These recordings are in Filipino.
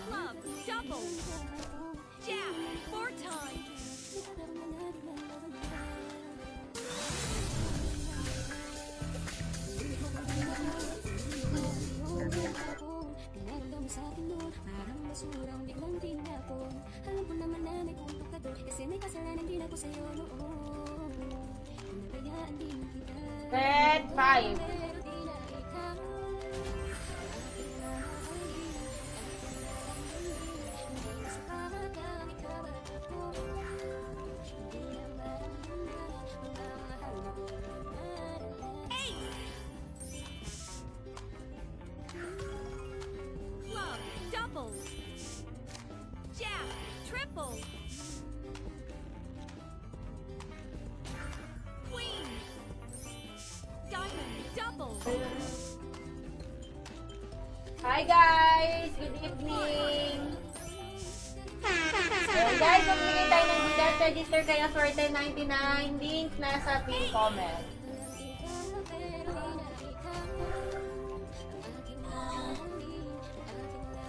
Club, double. Jab, 4 times. Parang basurang biglang tinapon. Alam ko naman na may punto ka doon, kasi may kasalanan din ako sa'yo noon. Pinabayaan din kita. Set 5. Pero di na ikaw. Hindi na sa kahalagang ikaw at ako. Hindi na maramdaman ang mahal na di na Club, double. Jab, triple. Queen. Diamond, double. Hi guys! Good evening! Ayan guys, magbigay tayo ng Gcash register kaya for 10.99. Link nasa pin comment.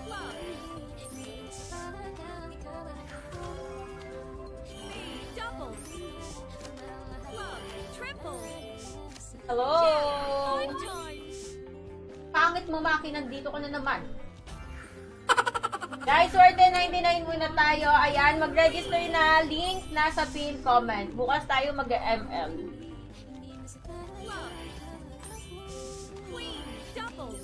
Club. Spade, double. Club, triple. Hello! 5 times. Pangit mo Maki, nandito ka na naman. Guys, for 10.99 muna tayo. Ayan, mag-register na. Link nasa pin comment. Bukas tayo mag-ML. Club. Queen, double.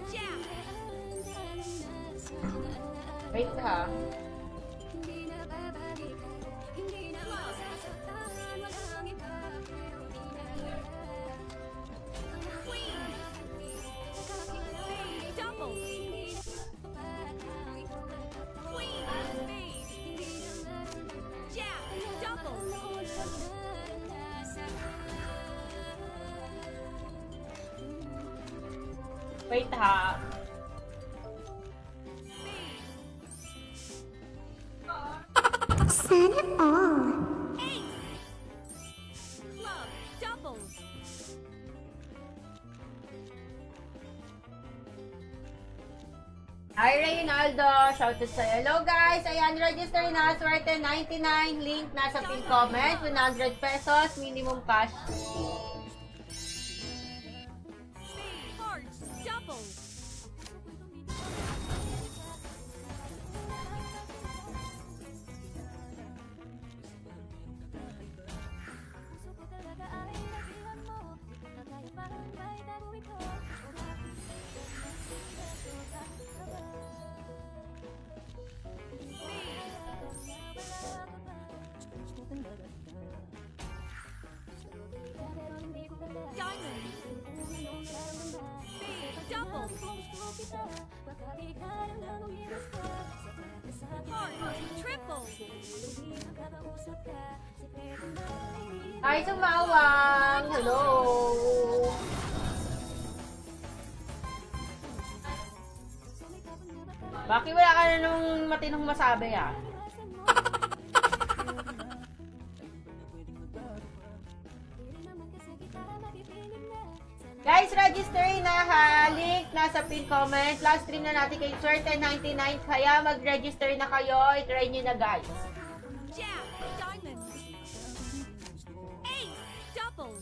Jab. Wait ha. Queen. Spade, double. Queen, spade. Jab, double. Wait ha. Ace. Club, double. Hi Reynaldo! Shoutout sa hello guys! Ayan, register na. Swerte 99. Link nasa pin comment. 100 pesos. Minimum cash. Spade, hearts, double. Diamond. Spade, double. Heart, triple. Hi Sumawang! Hello! Bakit wala ka na nung matinong masabi ah? Guys, register na ha. Link nasa pin comment. Last stream na natin kay Swerte 99. Kaya mag-register na kayo. I-try nyo na guys. Jab, diamond. Ace, double.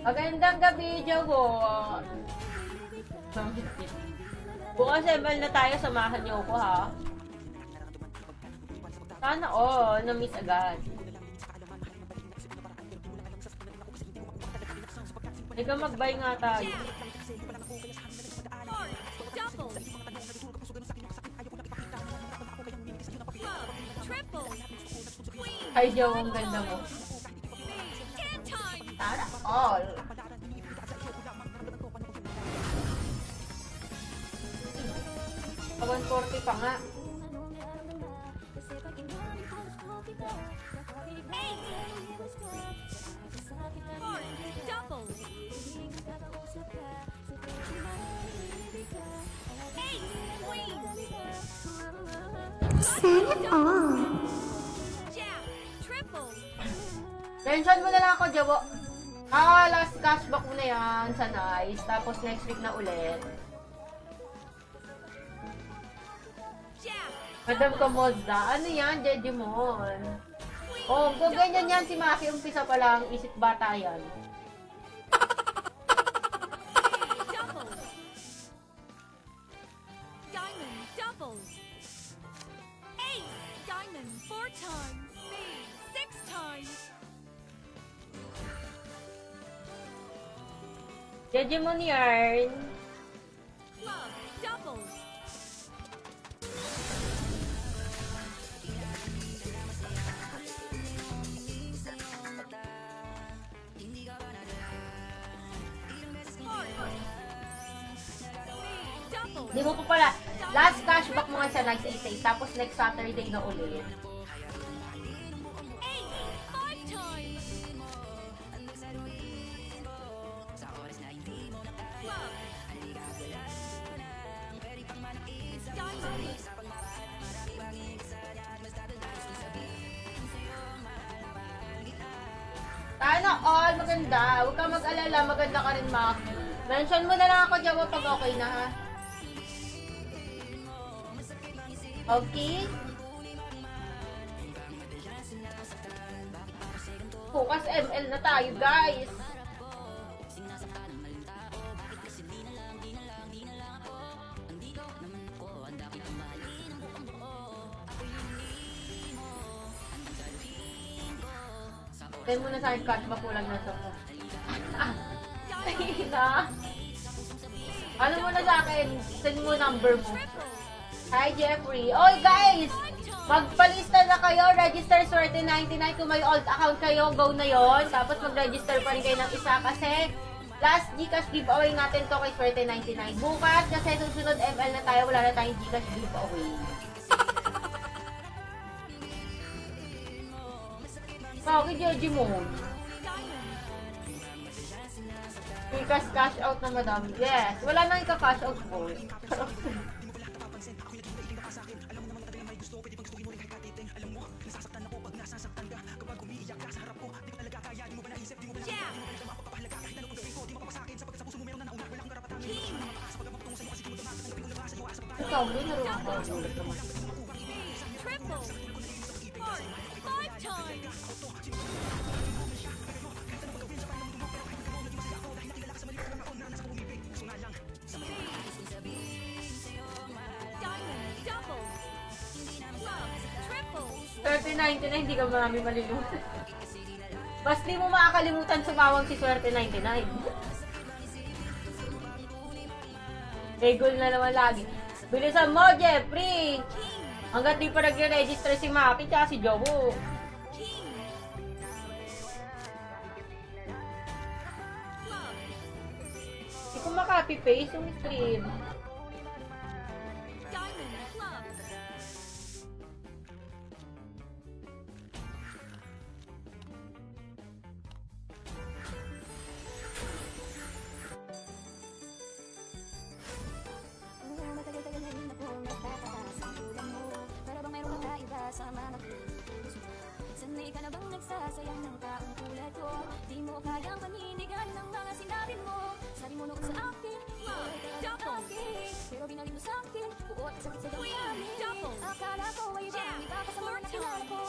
Magandang gabi, Jogo. Bukas ML na tayo. Samahan niyo ako ha. Sana all. Na-miss agad. Ikaw mag-buy nga tayo. Heart, double. Club, triple. Queen, Ay, Joe, ang ganda mo. spade, 10 times. Sana all. Awan 40 pa nga. Ace. Heart, double. Jack. Triple. Mention mo na lang ako, Jabo. Last cashback mo na yan sa Nice. Tapos next week na ulit. Jack. Madam Kamoda, ano yan, Jejimon? Oh, kung ganyan yan si Maki, umpisa pa lang, isip bata yan. Double. Diamond. Double. Ace. Diamond. 4 times. Spade. 6 times. Jejimon yarn. Club. Double. Double. Di mo pa pala, last cashback mo nga sa Nice 88, tapos next Saturday na ulit. Ace. 5 times. Club. Diamond. Sana all maganda. Huwag ka mag-alala, maganda ka rin, Maki. Mention mo na lang ako, Jawa, pag okay na, ha? Okay? Bukas ML na tayo, guys. Send mo na sa akin, Kat, makulang na sa ko. Na. Ano mo na sa akin? Send mo number mo. Hi, Jeffrey. Oy, guys! Magpalista na kayo. Register Swerte 99. Kung may old account kayo, go na yon. Tapos mag-register pa rin kayo ng isa kasi last Gcash giveaway natin to kay Swerte 99. Bukas kasi susunod ML na tayo. Wala na tayong Gcash giveaway. Okay, Joji mo. Gcash cash out na, madam. Yes. Wala nang ika-cash out po. Jack. King. Ikaw, hindi naroon ka. Triple. Heart. 5 times. Diamond. Double. Club. Triple. 3099, hindi ka marami malilimutan. Basta di mo makakalimutan sumawang si Swerte 99. Regul na naman lagi. Bilisan mo, Jeffrey! King. Hanggat di pa nagre-register si Maki tsaka si Jowo. King. Club. Hindi ko makapy-paste yung stream. Diamond. Club. Matagal-tagal na rin akong nagtataas ang tulad mo. Para bang mayroong kakaiba sa mga puso. Sanay ka na bang nagsasayang ng taong tulad ko? Di mo kayang panindigan ng mga sinabi mo. Sabi mo noon sa akin, ikaw ay talagang akin. Pero binalik mo sa akin, buot at sakit sa damdamin. Double. Akala ko ay ibang iba ka sa mga nakilala ko.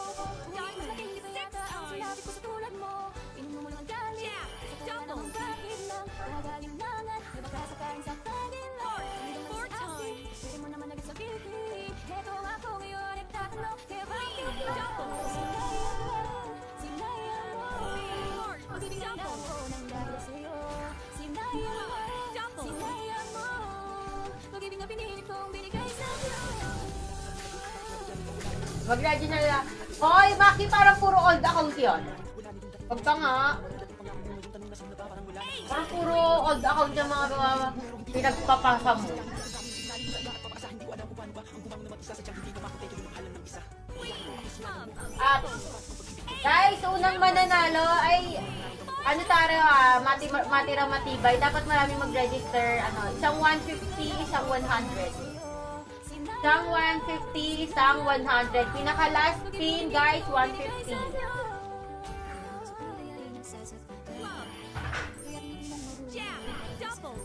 Ngunit mas matindi pa yata ang sinabi ko sa tulad mo. Pinuno mo lang ang galit. Jack. Wala namang bakit lang nakagalinlangan. May baka sakaling sa kanila. Hindi naman sa akin, pwede mo naman agad sabihin. Heto ako ngayon nagtatanong, kaya bakit Double. sinayang mo? Heart. Magbibigay na Double. ako ng dahil sa'yo. Sinayang mo, Double. sinayang mo. Pag-ibig na pinili kong binigay sa'yo. Mag-register na. Hoy, Maki, parang puro old account yun. Huwag ka nga. Parang puro old account yung mga pinagpapasa mo. At, guys, unang mananalo ay, ano tayo matira matibay. Dapat maraming mag-register, isang 150, isang 100. Sang 150, sang 100. Pinaka last pin, guys, 150. Club. Jack. Double.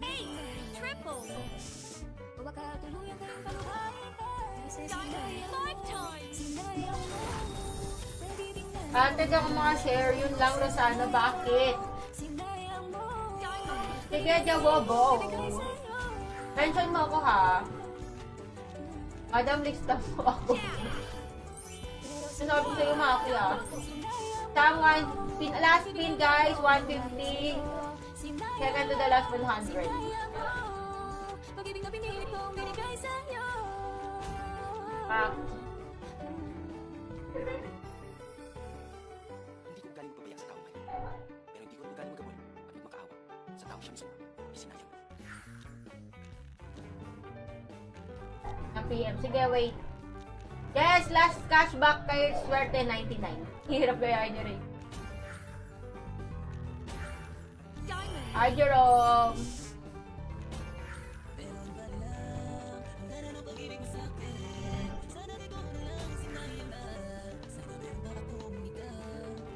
Ace. Triple. Diamond. 5 times. Atag ako mga share, yun lang, Rosana. Bakit? Diamond. Sige, Jawobo. Mention mo ako, ha? Madam, lista mo ako. Sinabi ko sa'yo, Maki, ha? Sang last pin, guys, 150. Second to the last 100. Ah. Hindi ko galing pabaya sa tao ngayon. Pero hindi ko magaling magabol at magmakaawa sa tao siya mismo. Isinayang. Na PM. Sige, wait. Yes, last cashback kayo, swerte 99. Hirap kaya nyo rin. Diamond. Hi, Jerome.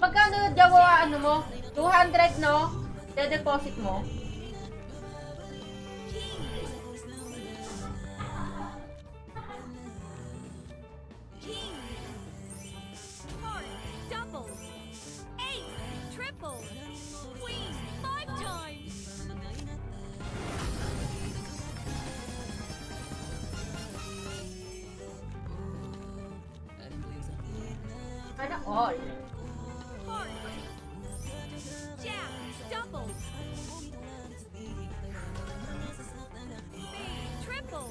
Magkano Jawa, ano mo? 200, no? De-deposit mo? King. Heart. Double. Ace. Triple. Queen. 5 times. Ano all? Heart. Jack. Double. Spade. Triple.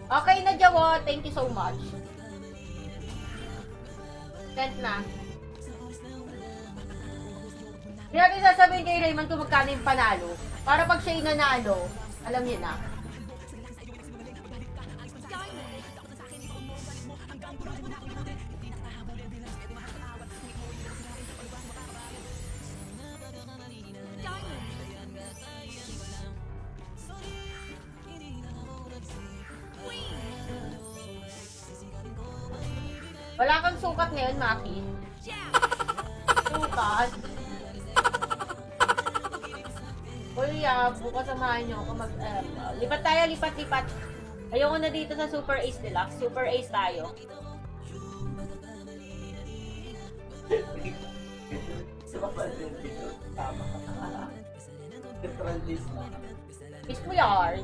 Okay na, Jawa. Thank you so much. Sent na. Hindi natin sasabihin kay Raymond kung magkano yung panalo. Para pag siya yung nanalo, alam niyo na. Diamond. Diamond. Queen. Wala kang sukat ngayon, Maki. Jack. Sukat. Kuya, bukas samahan niyo ako lipat tayo, lipat. Ayoko na dito sa Super Ace Deluxe. Super Ace tayo. Miss mo yan.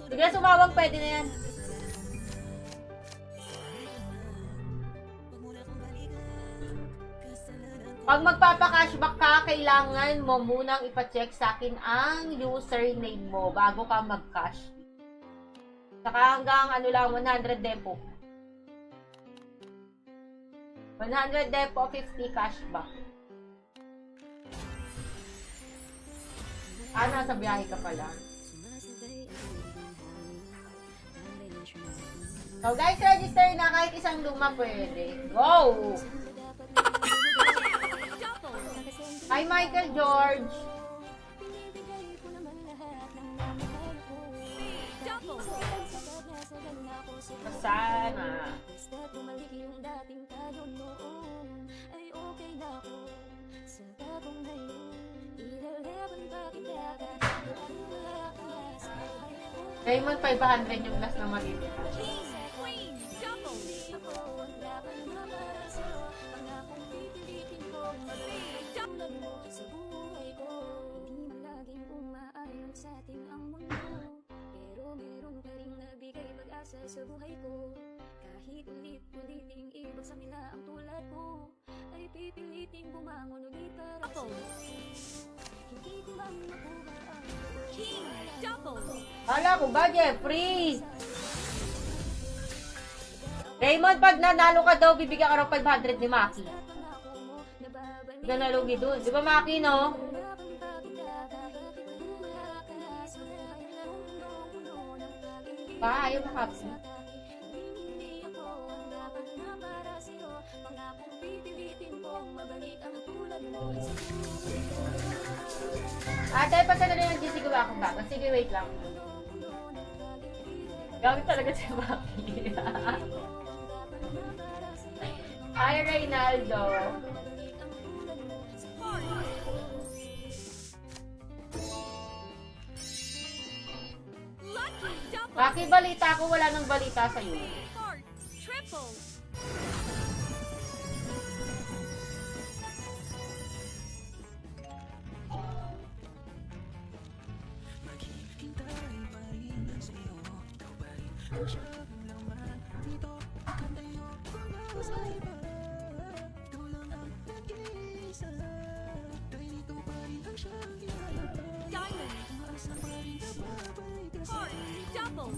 Sige, sumawag, pwede na yan. Pag magpapa-cashback ka, kailangan mo munang ipa-check sa akin ang username mo bago ka mag-cash. Saka hanggang ano lang, 100 depo. 100 depo, 50 cashback. Ah, nasa biyahe ka pala. So guys, register na kahit isang luma pwede. Wow! Double. Hi, Michael George! Double. Sana. Basta't bumalik yung dating tayo noon, ay okay na ako sa bagong ngayon. Ilalaban pa kita kahit wala ka na sa buhay ko. Raymond, 500 yung last na marito. King. Queen. Double. Ako ang laban na para sa'yo, pangakong pipilitin ko maging tulad mo sa buhay ko. Hindi man laging umaayon sa atin ang mundo, pero meron ka rin nabigay pag-asa sa buhay ko. Kahit ulit-uliting ibagsak nila ang tulad ko, ay pipiliting bumangon ulit para Double. sa'yo. Hindi ko man makuha ang King. Double. Hala ko ba, Jeffrey? Raymond, pag nanalo ka daw, bibigyan ka raw 500 ni Maki. pangako mo na babalik. Hindi ka nalugi dun. Di ba, Maki, no? Laban pa kita kahit wala ka na sa buhay na mundo ng pag-ibig. Pa, ayaw mo, Happy. Hindi ako ang dapat na para sa'yo, mga na kung pipilitin mong mabalik ang tulad mo sa Ate, pasala na yung gisigawa akong bago. Sige, wait lang. Gamit talaga si Maki. Hi, Reynaldo. Heart. Lucky double. Maki, balita ko. Wala nang balita sa'yo. Heart. Triple. Diamond. Heart. Double.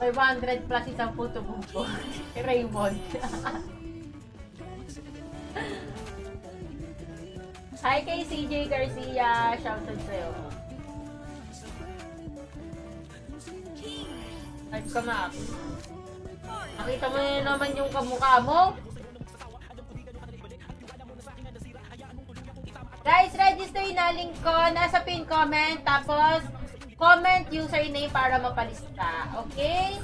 500 plus isang puto bumbo. Raymond. Hi kay CJ Garcia. Shoutout sa'yo. King. Hype ka, Maki. Heart. Nakita mo na naman yung kamukha mo. Guys, register na link ko. Nasa pin comment. Tapos, comment username para mapalista. Okay?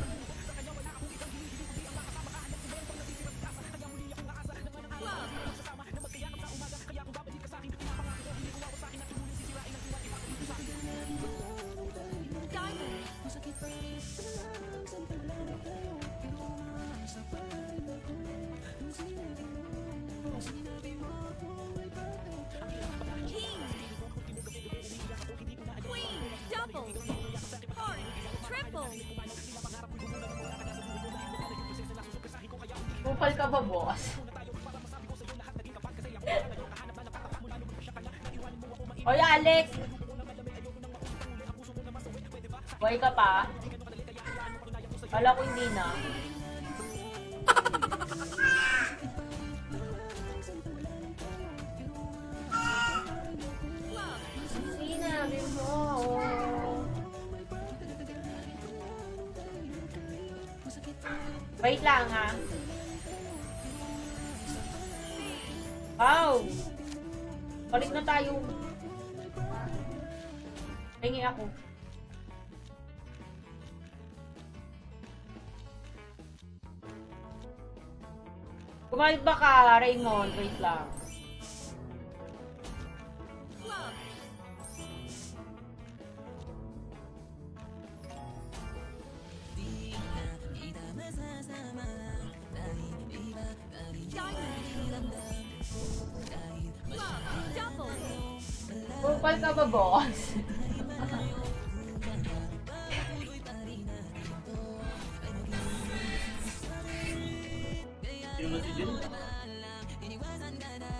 Club. Diamond. King. Queen. Double. Heart. Triple. Kupal ka ba, boss? Oy, Alex! Buhay ka pa? Wala ko hindi na. Club. Sinabi mo. Wait lang, ha? Wow! Balik na tayo. Hingi ako. Kumalba ka, Raymond. Wait lang. Club. Diamond. Club. Double. Kupal ka ba, boss?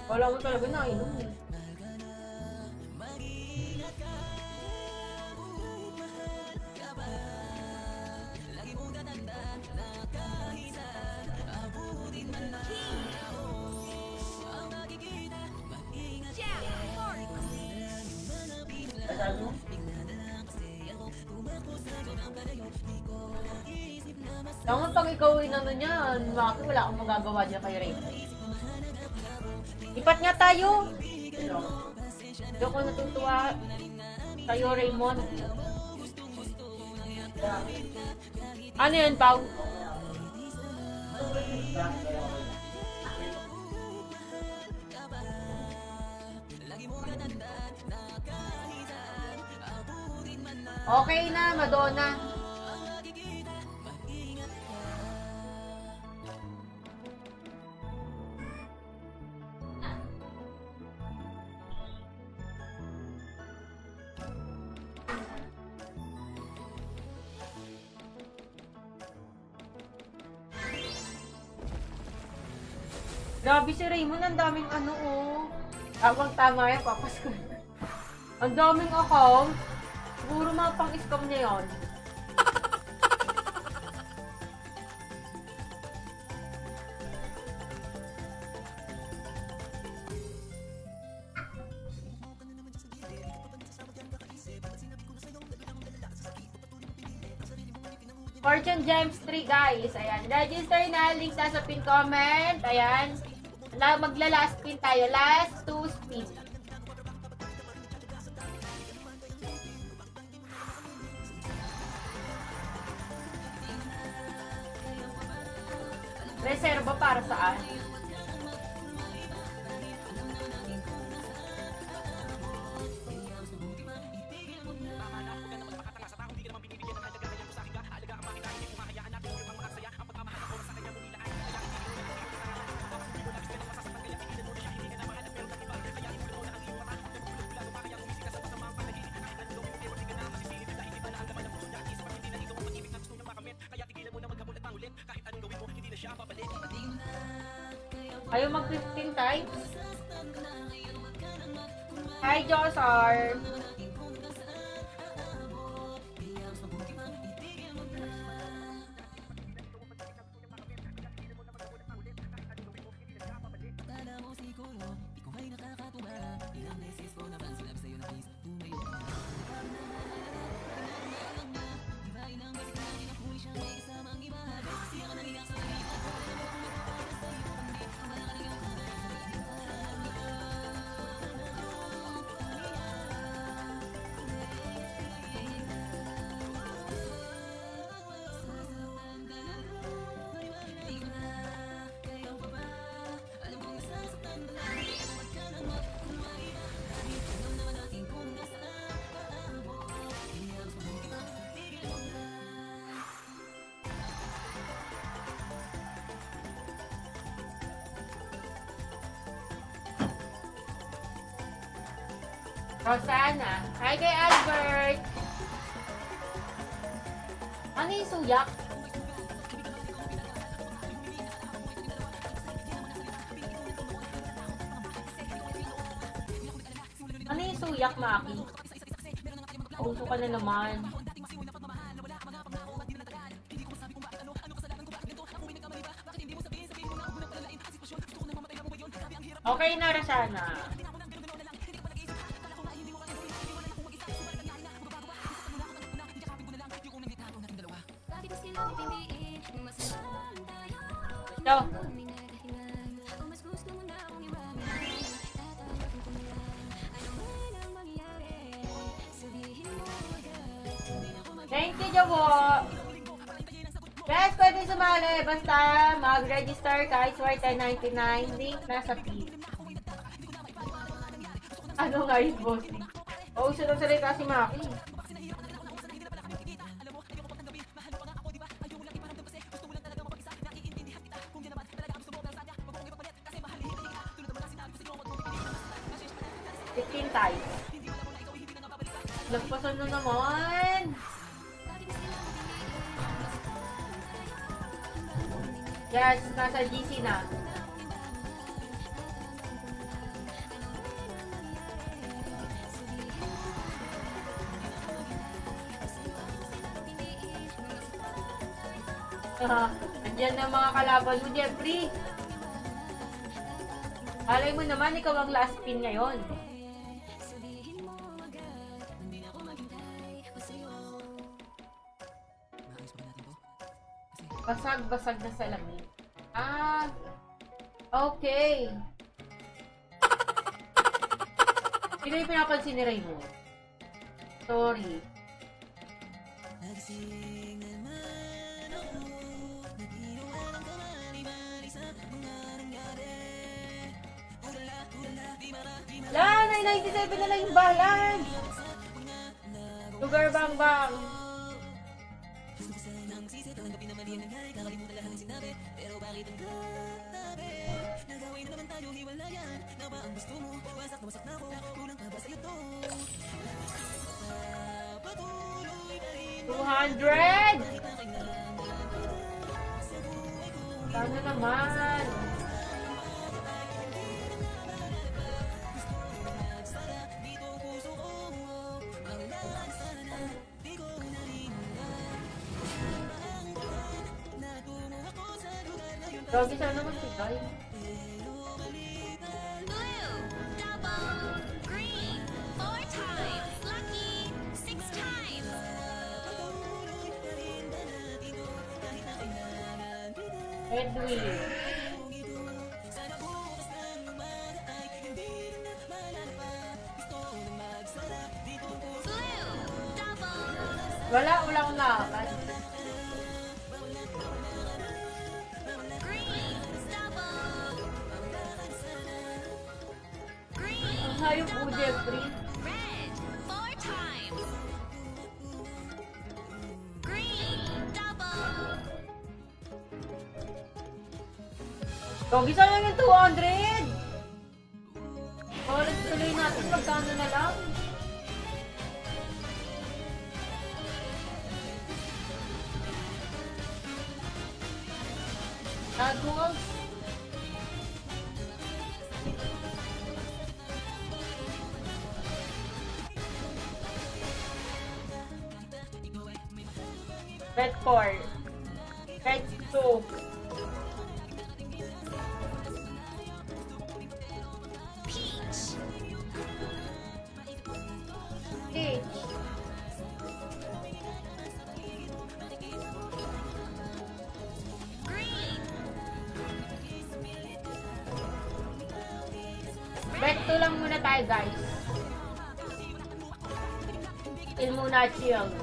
Wala mo talaga nainom eh. Jack. Heart. Sabi mo? Tama pag ikaw ay ano niyan, Maki, wala akong magagawa dyan kay Raymond. Ipat nga tayo! Hindi ako natutuwa sa'yo, Raymond. Ano yun, Pao? Okay na, Madonna. Grabe si Raymond, ang daming ano oh. Tama yan, papasko. Ang daming account. Siguro mga pang-scam niya yun. Fortune Gems 3, guys. Ayan. Register na. Link nasa pin comment. Ayan. Magla-last spin tayo. Last 2 spin. Reserva para saan? Ayaw mag 15 times? Hi, Josar! Rosana. Hi kay Albert. Ano yung suyak? Ano yung suyak, Maki? Uso ka na naman. Okay na, Rosana. Ito. Thank you, Jowo. Guys, pwede sumali. Basta mag-register ka. It's worth $10.99. Link nasa feed. Ano nga yung bossing? Oo, siya nang salita si Maki. Tayo. Lagpasan na naman. Yes, nasa GC na. Andiyan na mga kalaban mo, Jeffrey. Alay mo naman, ikaw ang last pin ngayon. Basag-basag na salamin. Ah, okay. Sino yung pinapansin ni Raymond? Sorry. La, 997 na lang yung balance. Sugar bang bang. $200. Sana naman. Grabe, sana magsigay. Blue, double, green, 4 times, lucky, 6 times. Edwin. Blue, double. Wala akong nakakal. Green, double. Green, Ang hayop po, Jeffrey. red, 4 times. Green, double. Gogi, sayang yung 200! Ulit tuloy natin, magkano na lang? Nagwag. Red 4. Red 2. Peach, Peach. green, Red 2 lang muna tayo, guys. Chill muna, chill. blue,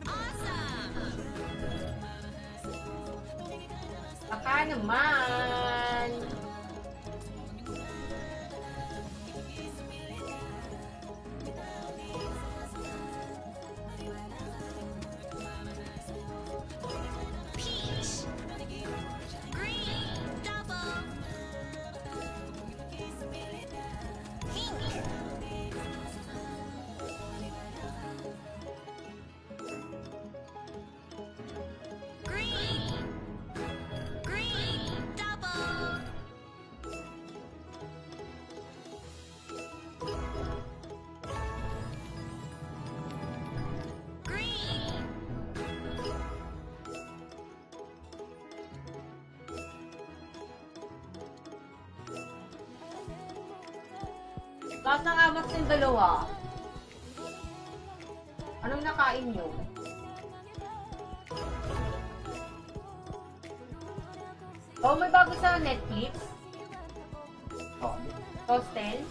awesome. Baka naman. Peach, green, double. Pink, green, green, double. Green, Lahat ng amas ng dalawa. Anong nakain nyo? Oh, may bago sa Netflix? Oh, Hostel?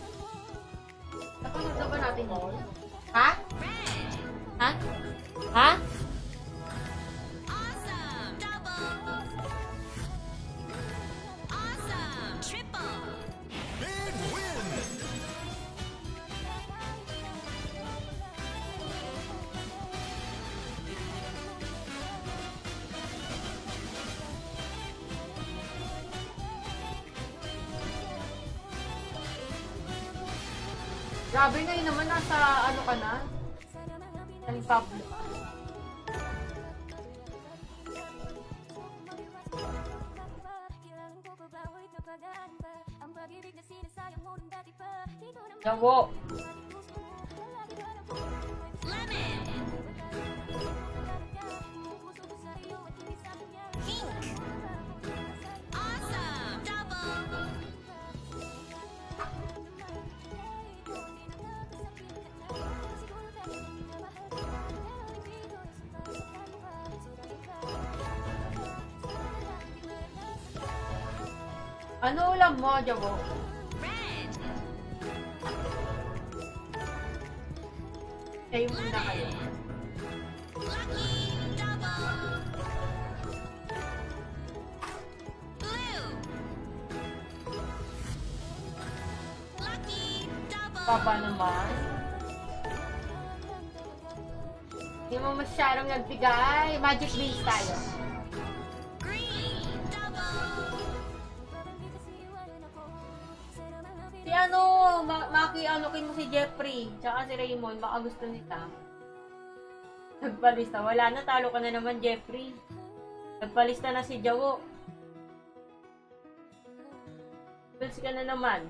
Napanood na ba natin yun? Ha? red, Ha? Ha? awesome. Double, awesome. Triple, Grabe ngayon naman, nasa ano ka na? San Pablo ka. Jawo. lemon, pink, awesome. Double, Ano ulam mo, Jawo? red, Kayo muna kayo. lucky, double. Blue, lucky, double. Papa naman. Hindi mo masyadong nagbigay. Magic beans tayo. Green, double. Si ano, maki-anokin mo si Jeffrey, tsaka si Raymond, baka gusto nila. Nagpalista. Wala na, talo ka na naman, Jeffrey. Nagpalista na si Jawo. Pils ka na naman.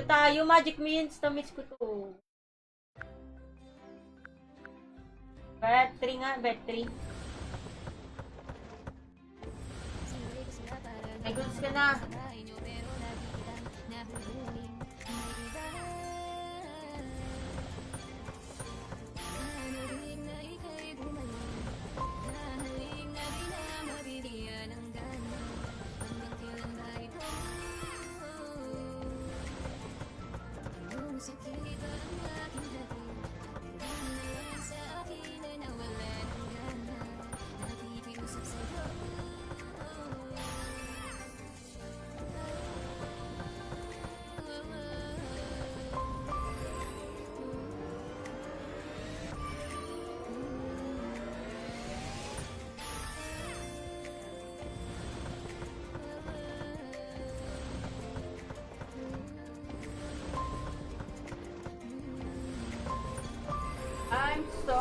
tayo. Magic Mints. Na-miss ko to. Bet 3 nga. Bet 3. May goods ka na. I'm so...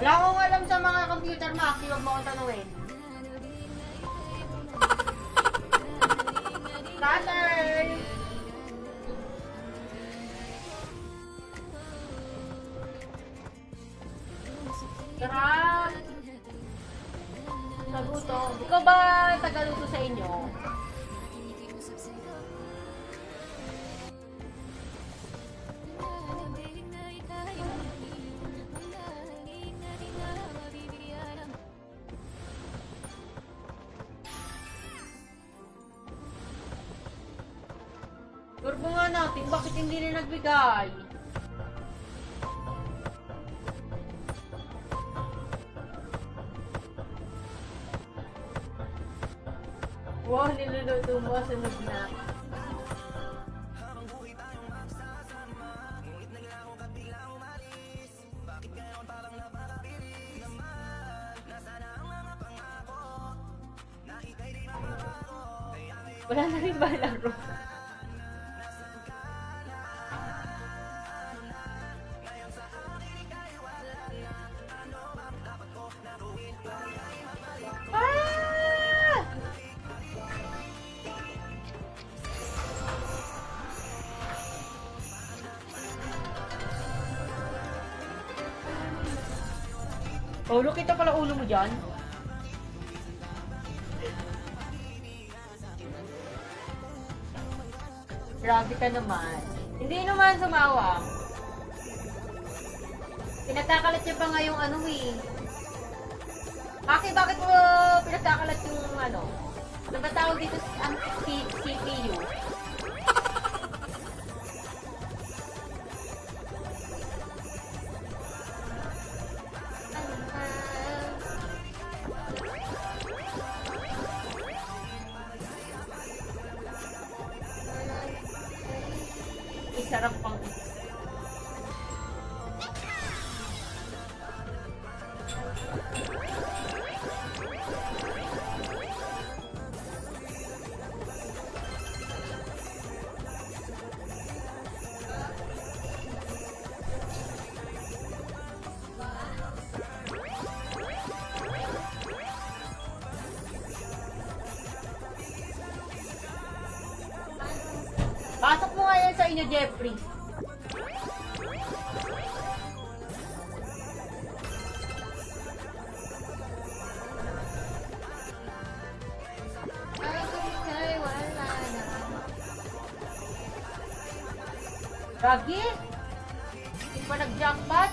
Wala akong alam sa mga computer, Maki. Huwag mo akong tanungin. Saturn! Sarap! Naguto. Ikaw ba tagaluto sa inyo? Turbo nga natin, bakit hindi na nagbigay? Wow, niluluto mo, sunod na. Wala na rin ba laro? Ulo, kita pala ulo mo dyan. Grabe ka naman. Hindi naman sumawa. Pinagkakalat niya pa nga yung ano eh. Bakit mo pinagkakalat yung ano? Ano ba tawag dito ang CPU? Sarap pang pasok mo nga yan sa inyo, Jeffrey. Ragi? Hindi pa nag-jackpot?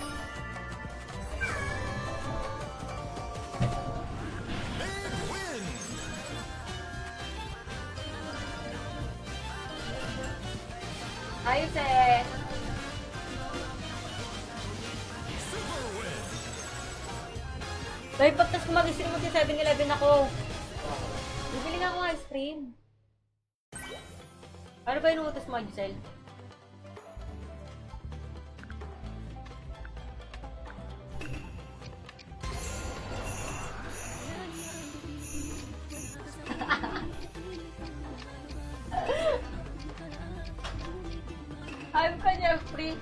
Ayos eh. Dahil pagtas ko mag-stream mo si 7-Eleven ako. Bibili nga ako ng ice cream. Ano ba yung utos mo, Giselle? Jeffrey.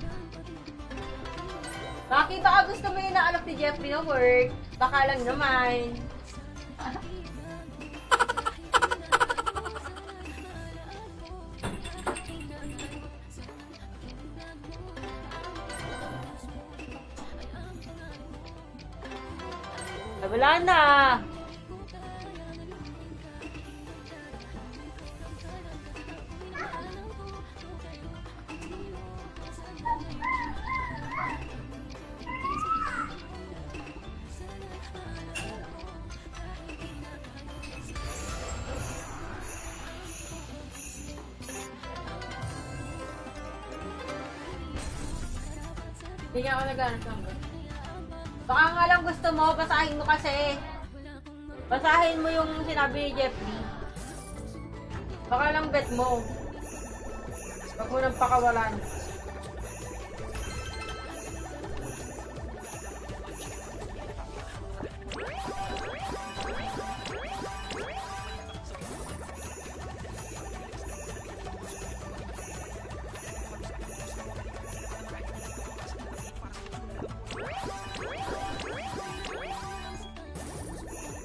Bakit baka gusto mo yung naalok ni Jeffrey na work? Baka lang naman. Wala na. Hindi nga ako naghanap ng gusto. Baka nga lang gusto mo, basahin mo kasi. Basahin mo yung sinabi ni Jeffrey. Baka lang bet mo. Huwag mo nang pakawalan.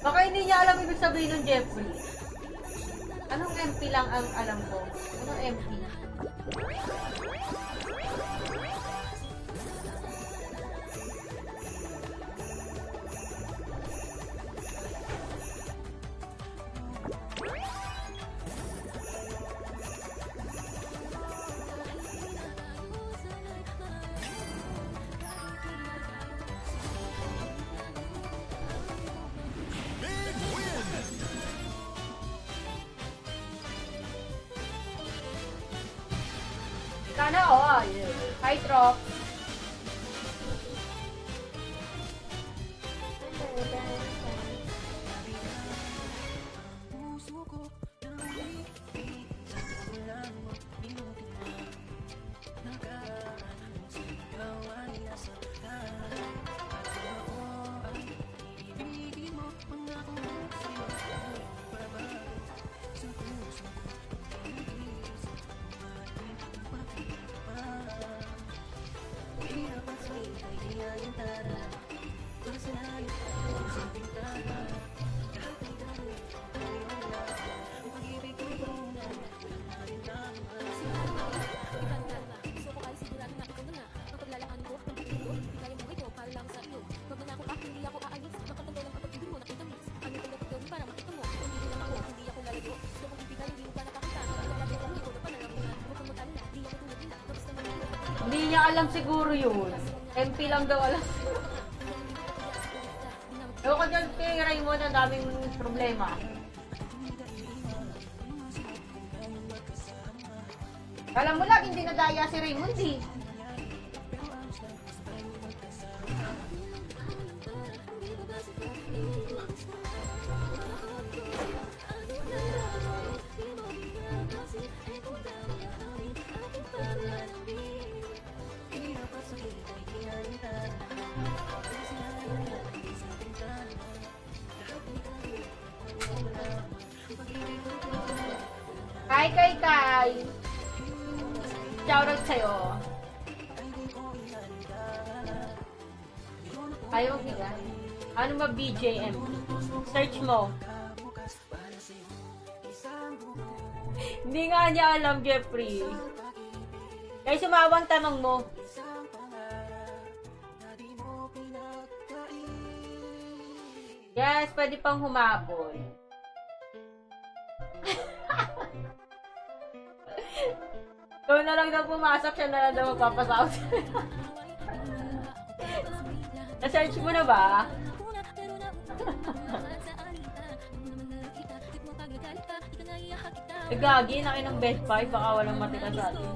Baka hindi niya alam ibig sabihin ng Jeffrey. Anong MP lang ang alam ko? Anong MP? Sana all. Hi, Trop. Hindi niya alam siguro yun. MP lang daw alam. Ewan ko dyan kay Raymond, ang daming problema. Alam mo lang, hindi nadaya si Raymond eh. Kai. Shoutout sa'yo. Ayaw magbigay. Ano ba BJM? Search mo. Hindi nga niya alam, Jeffrey. Kaya sumawang tanong mo. Yes, pwede pang humabol. Ikaw na lang daw pumasok, siya na lang daw magpapasahod. Na-search mo na ba? Gagi, nakin ng Best Buy, baka walang matira sa atin.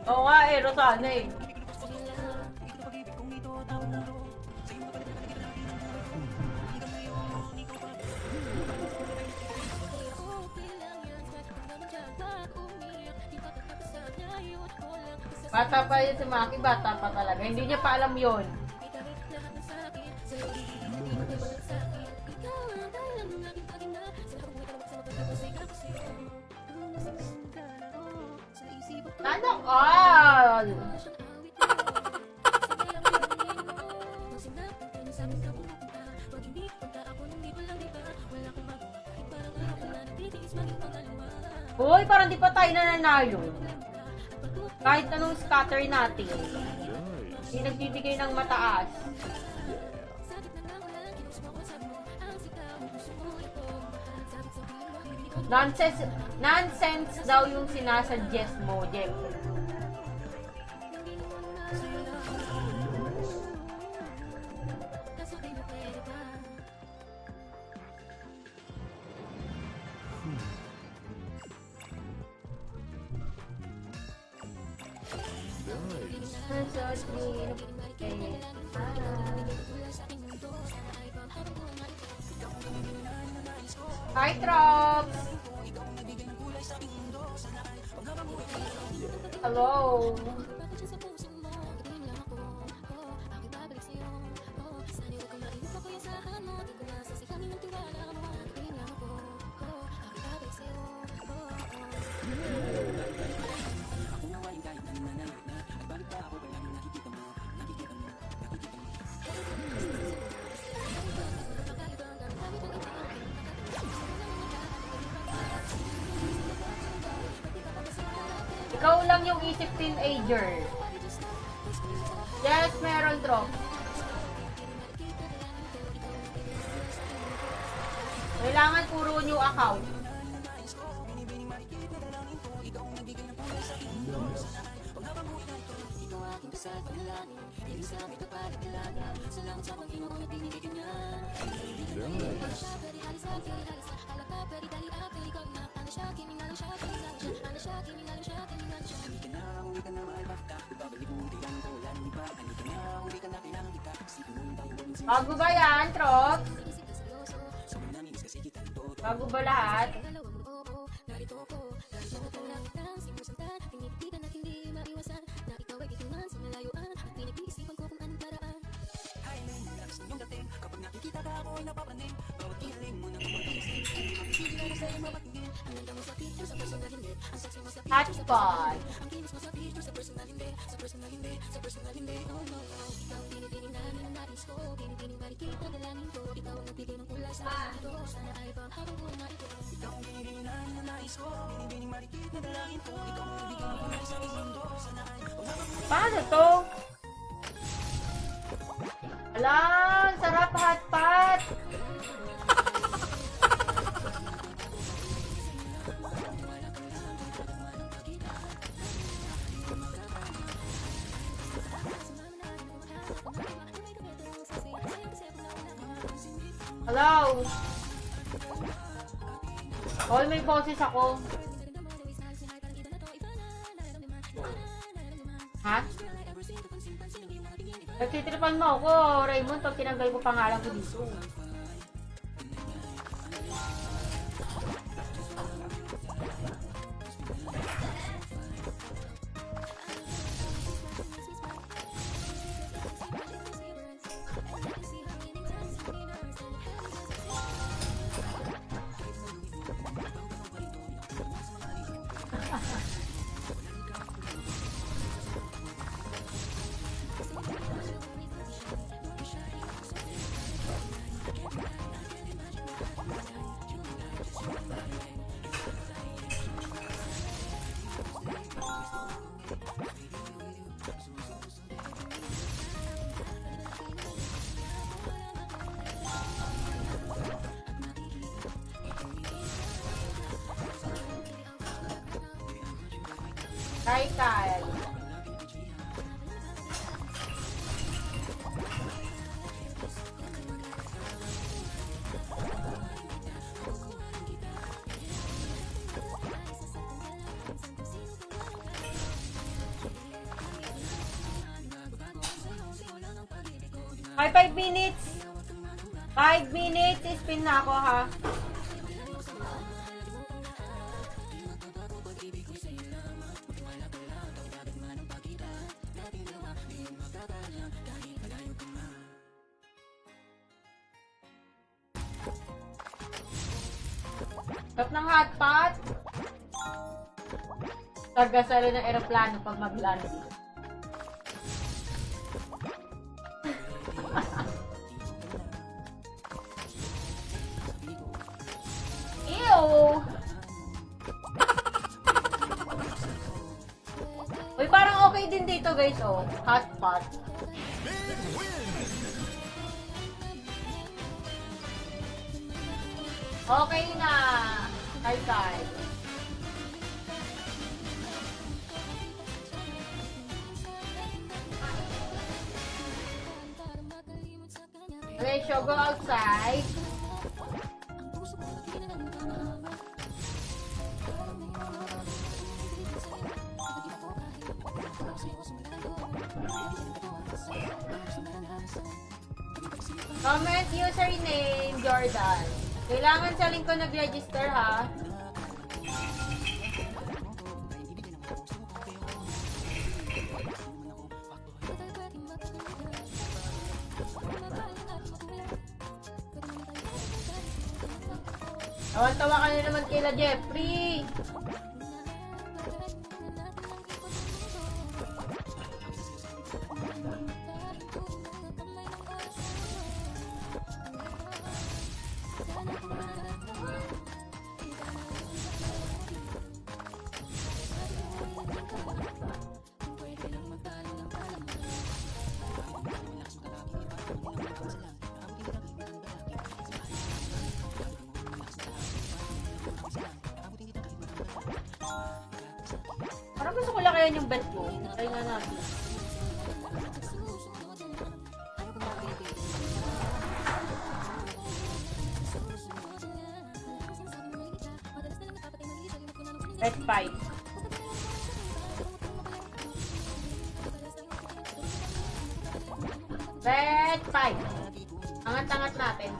Oo nga eh, Rosana eh. Bata pa yun si Maki, bata pa talaga. Hindi niya pa alam yun. Sana all! Uy, parang di pa tayo nananalo. Kahit anong scatter natin. Hindi nagbibigay ng mataas. Nonsense daw yung sinasuggest mo, Jeffrey. Hi, Trop! Hello! Ikaw lang yung isip teenager. Yes, meron, Trop. Kailangan puro new account. Bago ba yan, Trop? Bago ba lahat? Hotspot. Paano to? Alam, sarap hotpot. Hello? All may boses ako. Ha? Nagtitripan mo ako, Raymond, pag tinanggal ko pangalan ko dito. Hi, Kyle. Hi, 5 minutes. 5 minutes. Spin na ako, ha? Sarap ng hotpot. Tagasalo ng aeroplano pag mag-landing. Ew! Uy, parang okay din dito guys, oh. Hotpot. Okay na. Kai. Okay, so go outside. Comment username, Jordan. Kailangan sa link ko nag-register, ha? Tawa-tawa ka na naman kila Jeffrey. Parang gusto ko lakayan yung bet ko. Try nga natin. Bet 5. Bet 5. Angat-angat natin.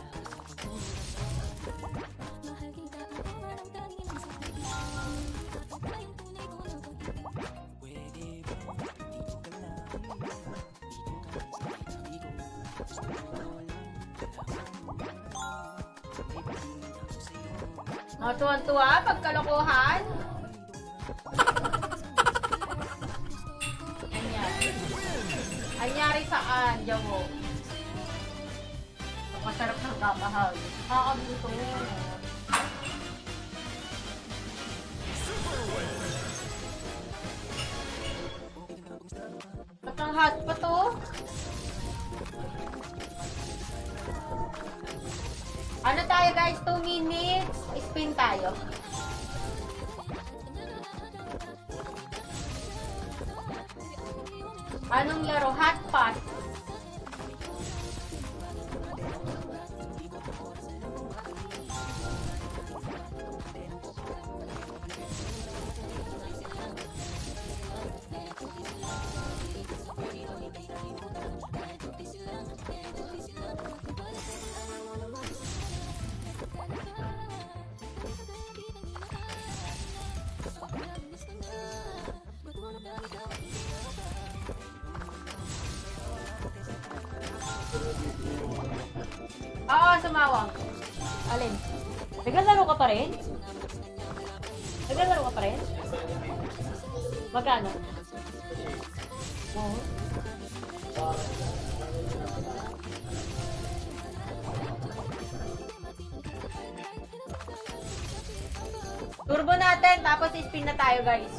Oh, tuwan-tuwa, pagkalokohan. Anyari. Anyari saan, Jawo? Masarap ng kapahal. Kakabuto. Patang hot pa to. Ano tayo guys? 2 minutes. Spin tayo. Anong laro? Hotpot. Oo, sumawang. Alin? Naglalaro ka pa rin? Naglalaro ka pa rin? Magkano? Oo. Turbo natin, tapos spin na tayo guys.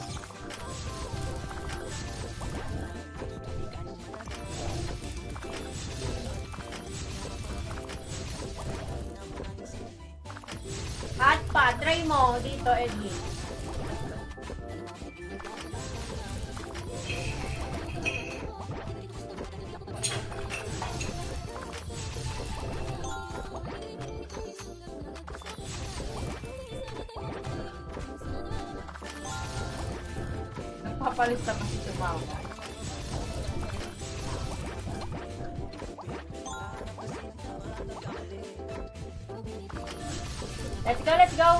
Hotpot, try mo dito, Edwin. Nagpapalis na pa si Sumaw. Let's go, let's go!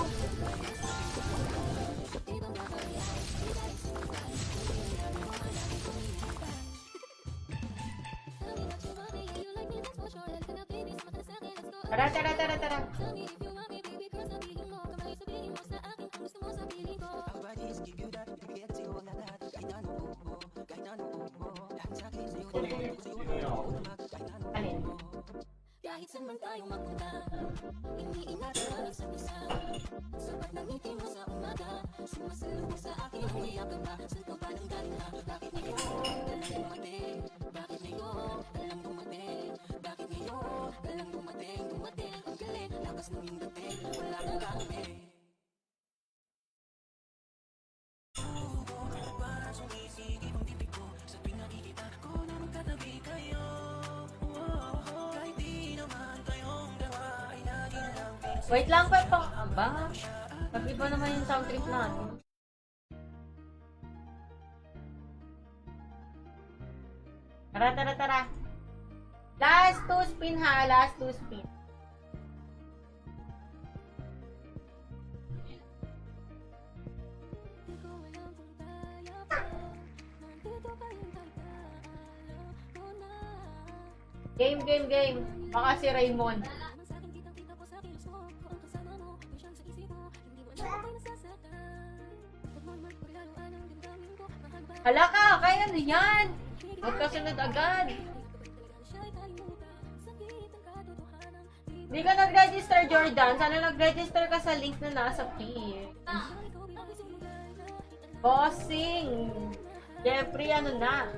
Tara, tara, tara, tara. Alin? Kahit saan man tayo magpunta, iniingatan ang isa't isa. Sapat ng ngiti mo sa umaga, sumasalubong sa akin ang umiyakan ka. Saan ka ba nang galing na? Bakit ngayon alam dumating? Bakit ngayon alam dumating? Bakit ngayon alam dumating? Dumating ang galit, lakas ng iyong dating, wala kang kakamit. Wait lang pa pang... Aba? Pag-iba naman yung sound trip natin. Tara, tara, tara. Last 2 spin ha. Last 2 spin. Di ko alam kung kaya pa, nandito pa rin tayo, alam mo na. Game, game, game. Baka si Raymond. Naman sa'kin, kitang-kita ko sa kilos mo, ko ang kasama mo, may siyang sa isip mo, hindi mo alam ako'y nasasaktan. Huwag mo naman paglaruan ang damdamin ko, mahal ba? Hala ka! Kaya na yan! Magkasunod agad. Hindi ka nag-register, Jordan. Sana nag-register ka sa link na nasa feed. Bossing! Jeffrey, ano na?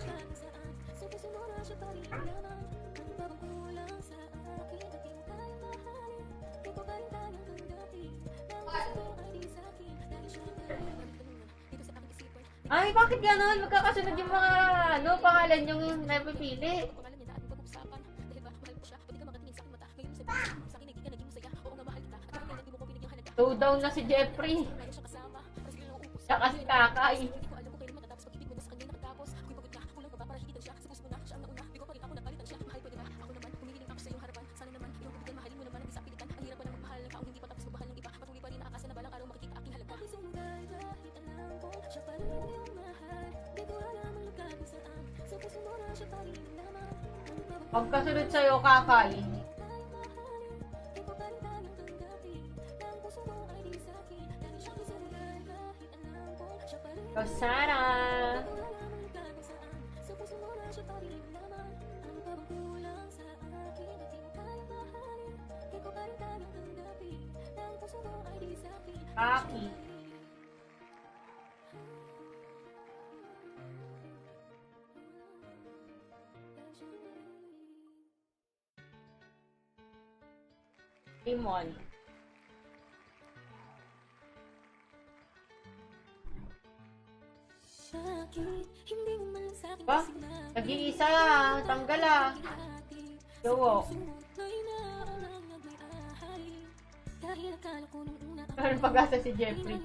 Ay, bakit gano'n? Magkakasunod yung mga, pangalan yung napipili. Showdown na si Jeffrey. Tsaka si Kakay. Pagkasunod sa'yo, Kakay. Rosana. Kaki. Limon. Ba? Nag-iisa. Tanggal ah. Yowo. Parang pag-asa si Jeffrey.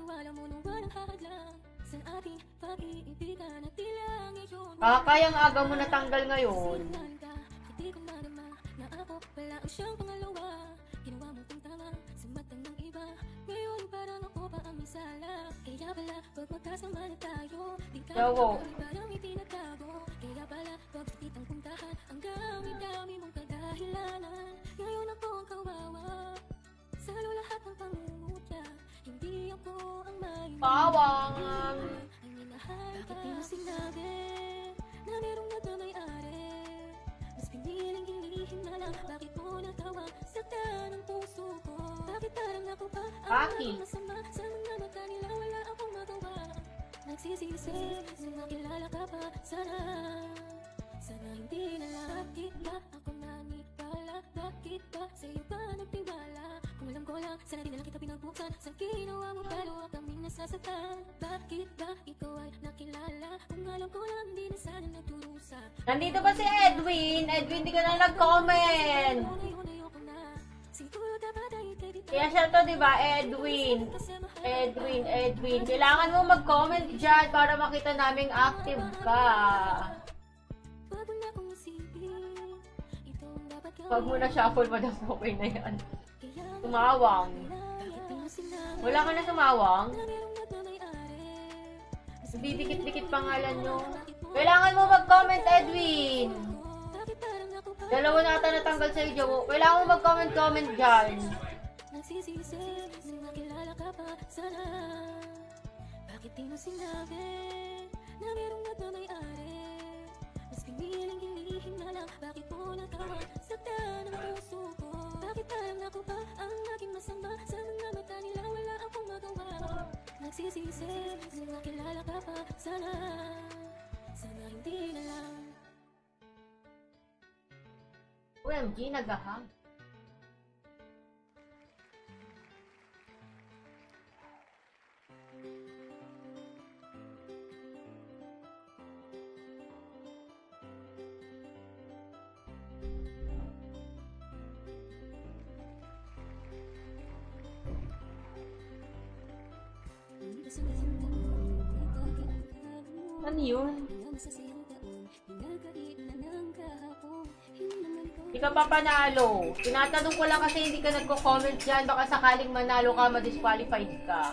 Kaya ang aga mo natanggal ngayon. Yowo. Bawang. Bakit di mo sinabi na merong nagmamay-ari? Mas piniling ilihim na lang. Bakit mo natawa saktan ang puso ko? Bakit parang ako pa Kaki. ang masama sa mga mata nila? Wala akong magawa. Nagsisisi nung nakilala ka pa. Sana hindi na lang. Bakit ba ako nanipala? Bakit ba sa'yo ba nagtiwala? Kung alam ko lang, sana di na lang kita pinagbuksan. Sa ginawa mo dalawa kaming nasasaktan. Bakit ba ikaw ay nakilala? Kung alam ko lang, di na sana nagturusa. Nandito ba si Edwin? Edwin, di ka na nag-comment. Siguro dapat ay kay dito. Kaya siya to, di ba? Edwin. Edwin. Kailangan mo mag-comment dyan para makita naming active ka. Wag mo na kong isipin. Ito ang dapat gawin. Pag mo na shuffle mo, das okay na yan. Kaya Sumawang. bakit di mo sinabi Wala ka na sumawang? na merong nagmamay-ari? Didikit-dikit pangalan nyo. Kailangan mo mag-comment, Edwin. Bakit parang ako pa Dalawa na ata natanggal sa'yo, Jowo. Kailangan mo mag-comment dyan. nagsisisi nung nakilala ka pa? Sana bakit di mo sinabi na merong nagmamay-ari? Mas Hiling-hilihin na lang, bakit mo natawa? Saktan ang puso ko. Bakit parang ako pa ang aking masama? Sa mga mata nila wala akong magawa. Nagsisisi, nakilala ka pa. Sana hindi na lang. OMG, nag-ahang. Ano yun? Hindi ka pa panalo. Tinatanong ko lang kasi hindi ka nagko-comment dyan. Baka sakaling manalo ka, ma-disqualified ka.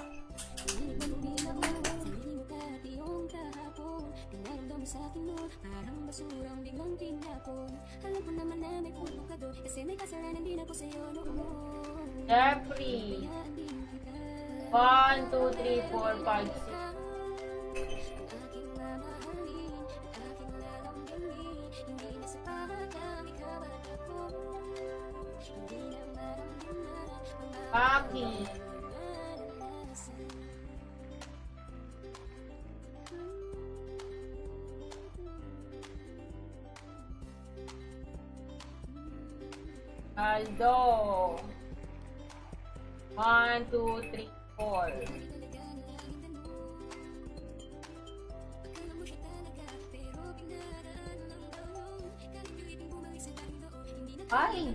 Jeffrey. 1, 2, 3, 4, 5, 6. Paki. Aldo. 1, 2, 3, 4. Ay!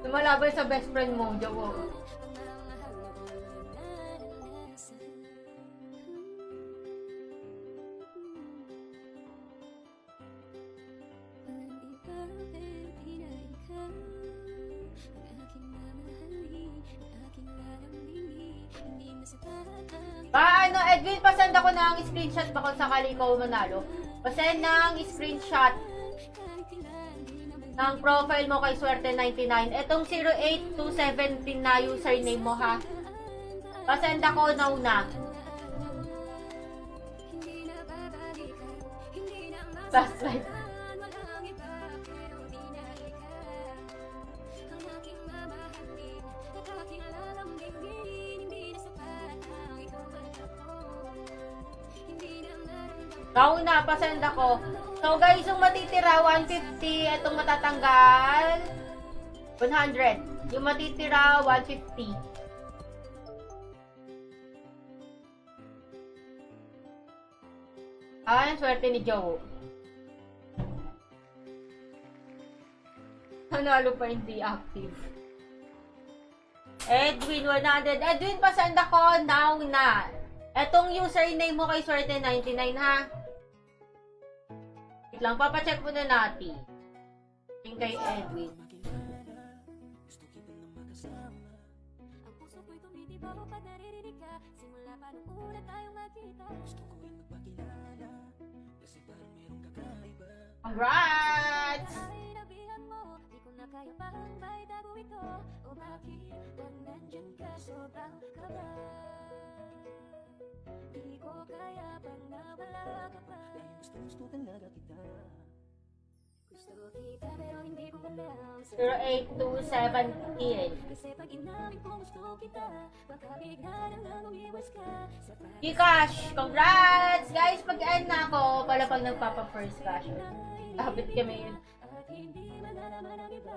Lumalaban sa best friend mo, Jowo. Paano, Edwin, pasend ako ng screenshot ba kung sakali ikaw manalo? Pasend ng screenshot ng profile mo kay Swerte99. Etong 08217 na username mo, ha? Pasend ako now na. Last slide. Kauna, pasend ako. So guys, yung matitira, 150. Itong matatanggal, 100. Yung matitira, 150. Ang swerte ni Joe. Nanalo pa hindi active. Edwin, 100. Edwin, pasend ako now na. Etong username mo kay Swerte99, ha? Wait lang, papacheck muna natin. Yung kay Edwin. Ang puso ko'y tumitibaw pag naririnig ka. Simula pa nung una tayong magkita. Gusto ko'y magpakilala kasi parang merong kakaiba. Congrats! Ay, nabihan mo, di ko na kaya pa ang baitago ito. O bakit pag nandyan ka, sobrang kaba. Di ko kaya pag nawala ka pa. Gusto talaga kita. Gusto kita pero hindi ko alam. 08217. Kasi pag inamin ko gusto kita, baka bigla na lang umiwas ka. Gcash! Congrats! Guys, pag-end na ako, pala pag nagpapa-first cash. Habit kami yun. At hindi malalaman ang iba.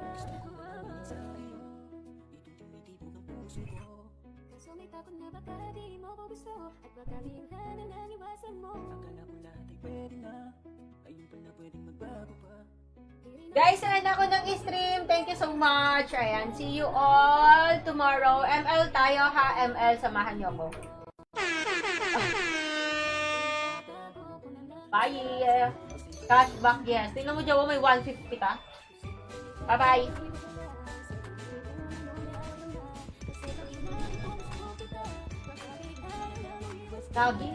Kaso may takot na baka di mo ko gusto. At baka bigla na lang iwasan mo. Akala ko lahat ay pwede na. Ayun pala pwedeng magbago pa. Guys, end ako ng stream. Thank you so much. Ayan, see you all tomorrow. ML tayo, ha? ML, samahan niyo ako. Bye! Cashback, yes. Tingnan mo, Jowo, may 150 ka. Bye-bye! Lagi.